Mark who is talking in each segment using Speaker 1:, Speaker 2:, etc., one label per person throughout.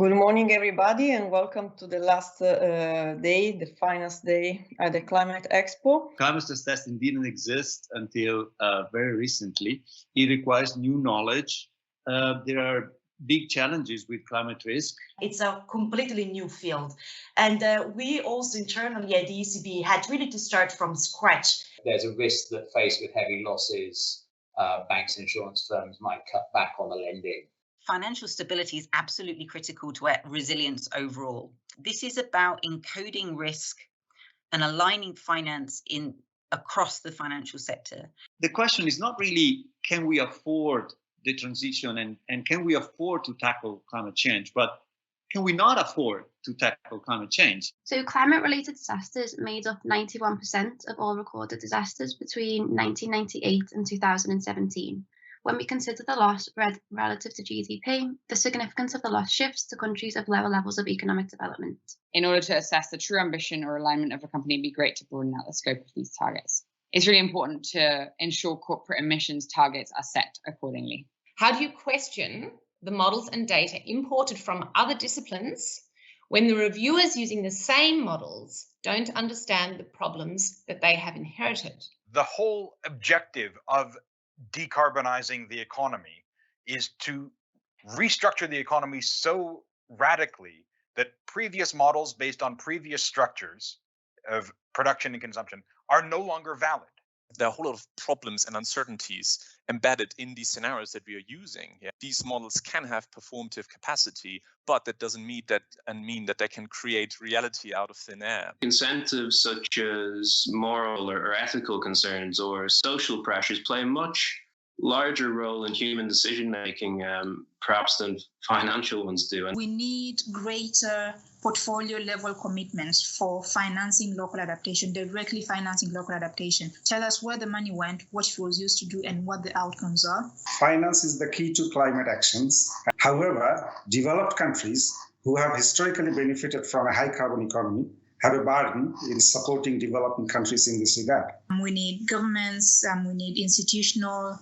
Speaker 1: Good morning, everybody, and welcome to the last day, the finest day at the Climate Expo.
Speaker 2: Climate stress testing didn't exist until very recently. It requires new knowledge. There are big challenges with climate risk.
Speaker 3: It's a completely new field. And we also internally at the ECB had really to start from scratch.
Speaker 4: There's a risk that faced with heavy losses, banks and insurance firms might cut back on the lending.
Speaker 5: Financial stability is absolutely critical to resilience overall. This is about encoding risk and aligning finance across the financial sector.
Speaker 2: The question is not really, can we afford the transition and can we afford to tackle climate change, but can we not afford to tackle climate change?
Speaker 6: So climate-related disasters made up 91% of all recorded disasters between 1998 and 2017. When we consider the loss relative to GDP, the significance of the loss shifts to countries of lower levels of economic development.
Speaker 7: In order to assess the true ambition or alignment of a company, it'd be great to broaden out the scope of these targets. It's really important to ensure corporate emissions targets are set accordingly.
Speaker 8: How do you question the models and data imported from other disciplines when the reviewers using the same models don't understand the problems that they have inherited?
Speaker 9: The whole objective of decarbonizing the economy is to restructure the economy so radically that previous models based on previous structures of production and consumption are no longer valid.
Speaker 10: There are a whole lot of problems and uncertainties embedded in these scenarios that we are using. These models can have performative capacity, but that doesn't mean that they can create reality out of thin air.
Speaker 11: Incentives such as moral or ethical concerns or social pressures play a much larger role in human decision-making, perhaps than financial ones do.
Speaker 12: We need greater portfolio-level commitments for financing local adaptation, directly financing local adaptation. Tell us where the money went, what it was used to do, and what the outcomes are.
Speaker 13: Finance is the key to climate actions. However, developed countries who have historically benefited from a high-carbon economy have a burden in supporting developing countries in this regard.
Speaker 12: We need governments, we need institutional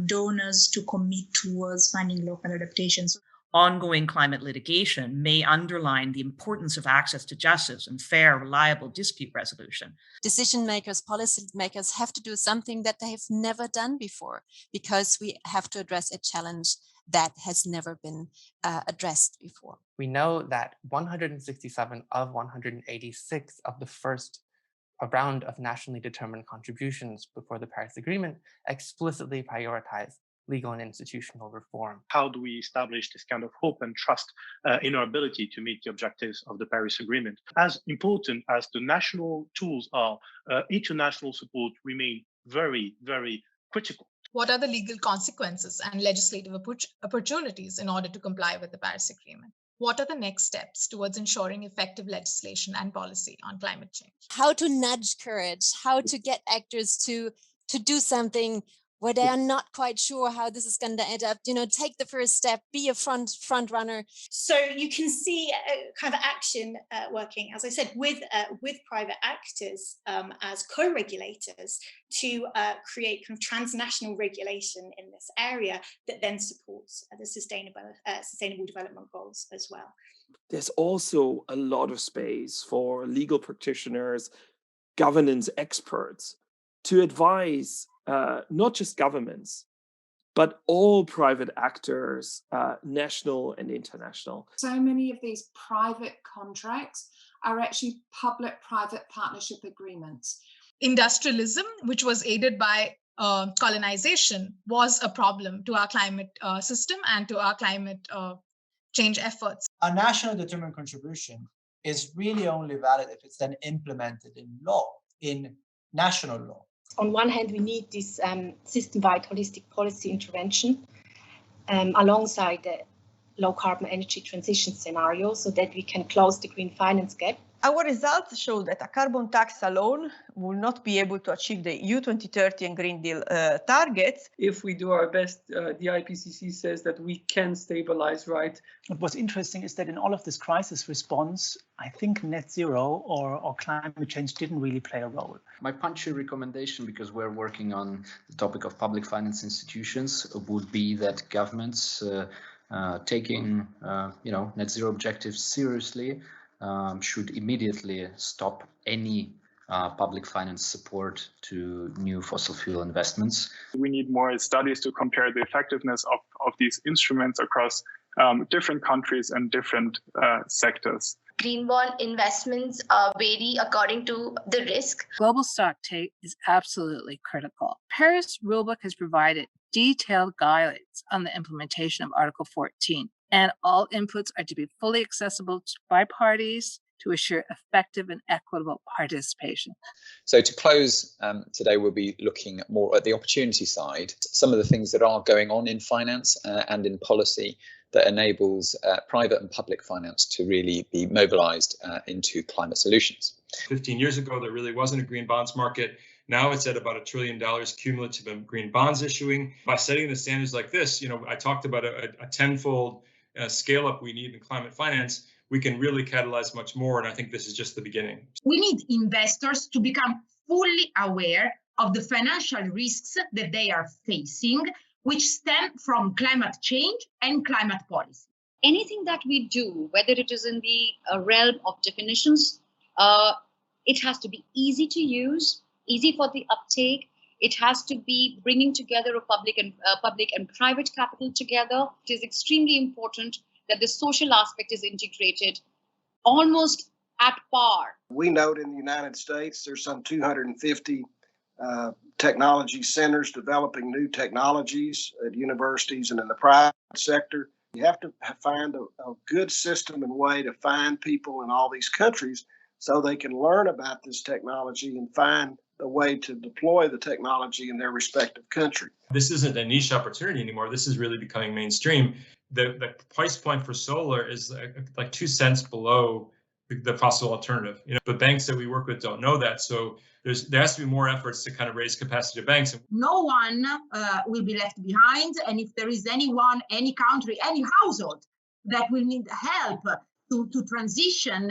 Speaker 12: donors to commit towards funding local adaptations.
Speaker 14: Ongoing climate litigation may underline the importance of access to justice and fair, reliable dispute resolution.
Speaker 15: Decision makers, policy makers have to do something that they have never done before, because we have to address a challenge that has never been addressed before.
Speaker 16: We know that 167 of 186 of the first round of nationally determined contributions before the Paris Agreement explicitly prioritize legal and institutional reform.
Speaker 17: How do we establish this kind of hope and trust in our ability to meet the objectives of the Paris Agreement? As important as the national tools are, international support remain very, very critical.
Speaker 18: What are the legal consequences and legislative opportunities in order to comply with the Paris Agreement? What are the next steps towards ensuring effective legislation and policy on climate change?
Speaker 15: How to nudge courage, how to get actors to do something where they are not quite sure how this is going to end up, take the first step, be a front runner.
Speaker 19: So you can see kind of action working, as I said, with private actors as co-regulators to create kind of transnational regulation in this area that then supports the sustainable development goals as well.
Speaker 20: There's also a lot of space for legal practitioners, governance experts to advise not just governments, but all private actors, national and international.
Speaker 3: So many of these private contracts are actually public-private partnership agreements.
Speaker 18: Industrialism, which was aided by colonization, was a problem to our climate system and to our climate change efforts.
Speaker 5: A national determined contribution is really only valid if it's then implemented in law, in national law.
Speaker 7: On one hand, we need this system-wide holistic policy intervention alongside the low-carbon energy transition scenario so that we can close the green finance gap.
Speaker 1: Our results show that a carbon tax alone will not be able to achieve the EU 2030 and Green Deal targets.
Speaker 2: If we do our best, the IPCC says that we can stabilize, right?
Speaker 8: What's interesting is that in all of this crisis response, I think net zero or climate change didn't really play a role.
Speaker 10: My punchy recommendation, because we're working on the topic of public finance institutions, would be that governments
Speaker 21: taking net zero objectives seriously should immediately stop any public finance support to new fossil fuel investments.
Speaker 22: We need more studies to compare the effectiveness of these instruments across different countries and different sectors.
Speaker 23: Green bond investments vary according to the risk.
Speaker 24: Global stock take is absolutely critical. Paris Rulebook has provided detailed guidelines on the implementation of Article 14, and all inputs are to be fully accessible by parties to assure effective and equitable participation.
Speaker 25: So to close today, we'll be looking more at the opportunity side, some of the things that are going on in finance and in policy that enables private and public finance to really be mobilized into climate solutions.
Speaker 26: 15 years ago, there really wasn't a green bonds market. Now it's at about $1 trillion cumulative in green bonds issuing. By setting the standards like this, I talked about a tenfold scale up we need in climate finance. We can really catalyze much more, and I think this is just the beginning.
Speaker 27: We need investors to become fully aware of the financial risks that they are facing, which stem from climate change and climate policy.
Speaker 28: Anything that we do, whether it is in the realm of definitions, it has to be easy to use, easy for the uptake. It has to be bringing together of public and private capital together. It is extremely important that the social aspect is integrated almost at par.
Speaker 29: We note in the United States there's some 250 technology centers developing new technologies at universities and in the private sector. You have to find a good system and way to find people in all these countries so they can learn about this technology and find a way to deploy the technology in their respective country.
Speaker 26: This isn't a niche opportunity anymore. This is really becoming mainstream. The price point for solar is like 2 cents below the fossil alternative. The banks that we work with don't know that. So there has to be more efforts to kind of raise capacity of banks.
Speaker 27: No one will be left behind. And if there is anyone, any country, any household that will need help to transition,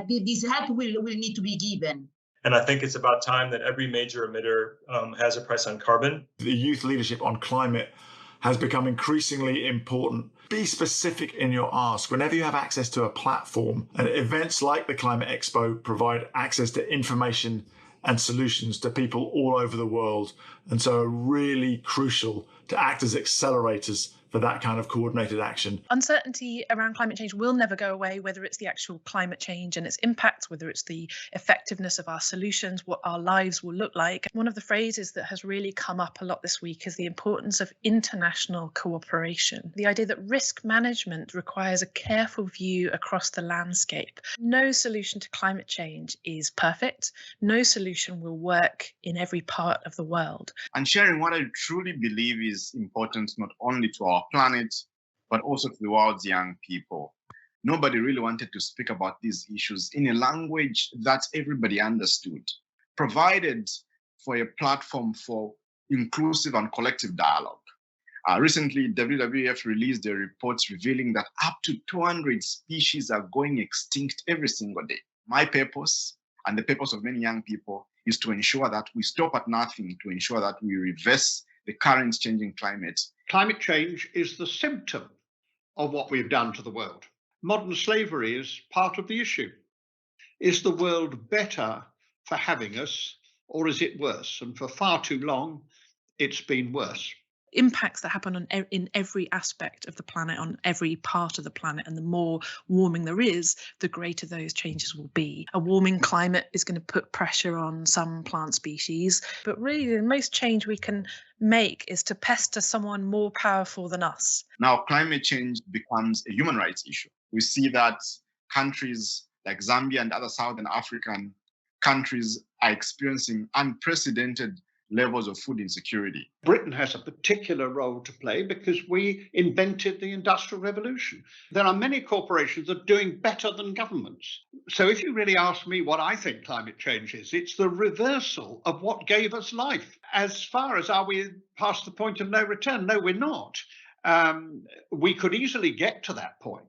Speaker 27: this help will need to be given.
Speaker 26: And I think it's about time that every major emitter has a price on carbon.
Speaker 30: The youth leadership on climate has become increasingly important. Be specific in your ask. Whenever you have access to a platform, and events like the Climate Expo provide access to information and solutions to people all over the world, and so are really crucial to act as accelerators for that kind of coordinated action.
Speaker 31: Uncertainty around climate change will never go away, whether it's the actual climate change and its impacts, whether it's the effectiveness of our solutions, what our lives will look like. One of the phrases that has really come up a lot this week is the importance of international cooperation. The idea that risk management requires a careful view across the landscape. No solution to climate change is perfect. No solution will work in every part of the world.
Speaker 32: And sharing what I truly believe is important not only to our planet, but also to the world's young people. Nobody really wanted to speak about these issues in a language that everybody understood, provided for a platform for inclusive and collective dialogue. Recently, WWF released a report revealing that up to 200 species are going extinct every single day. My purpose, and the purpose of many young people, is to ensure that we stop at nothing, to ensure that we reverse the current changing climate.
Speaker 33: Climate change is the symptom of what we've done to the world. Modern slavery is part of the issue. Is the world better for having us, or is it worse? And for far too long, it's been worse.
Speaker 31: Impacts that happen in every aspect of the planet, on every part of the planet, and the more warming there is, the greater those changes will be. A warming climate is going to put pressure on some plant species, but really the most change we can make is to pester someone more powerful than us.
Speaker 32: Now, climate change becomes a human rights issue. We see that countries like Zambia and other Southern African countries are experiencing unprecedented levels of food insecurity.
Speaker 33: Britain has a particular role to play because we invented the Industrial Revolution. There are many corporations that are doing better than governments. So if you really ask me what I think climate change is, it's the reversal of what gave us life. As far as are we past the point of no return? No, we're not. We could easily get to that point.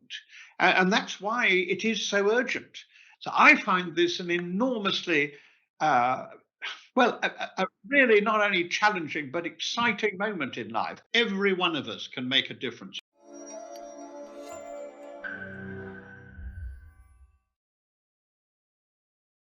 Speaker 33: And that's why it is so urgent. So I find this an enormously a really not only challenging but exciting moment in life. Every one of us can make a difference.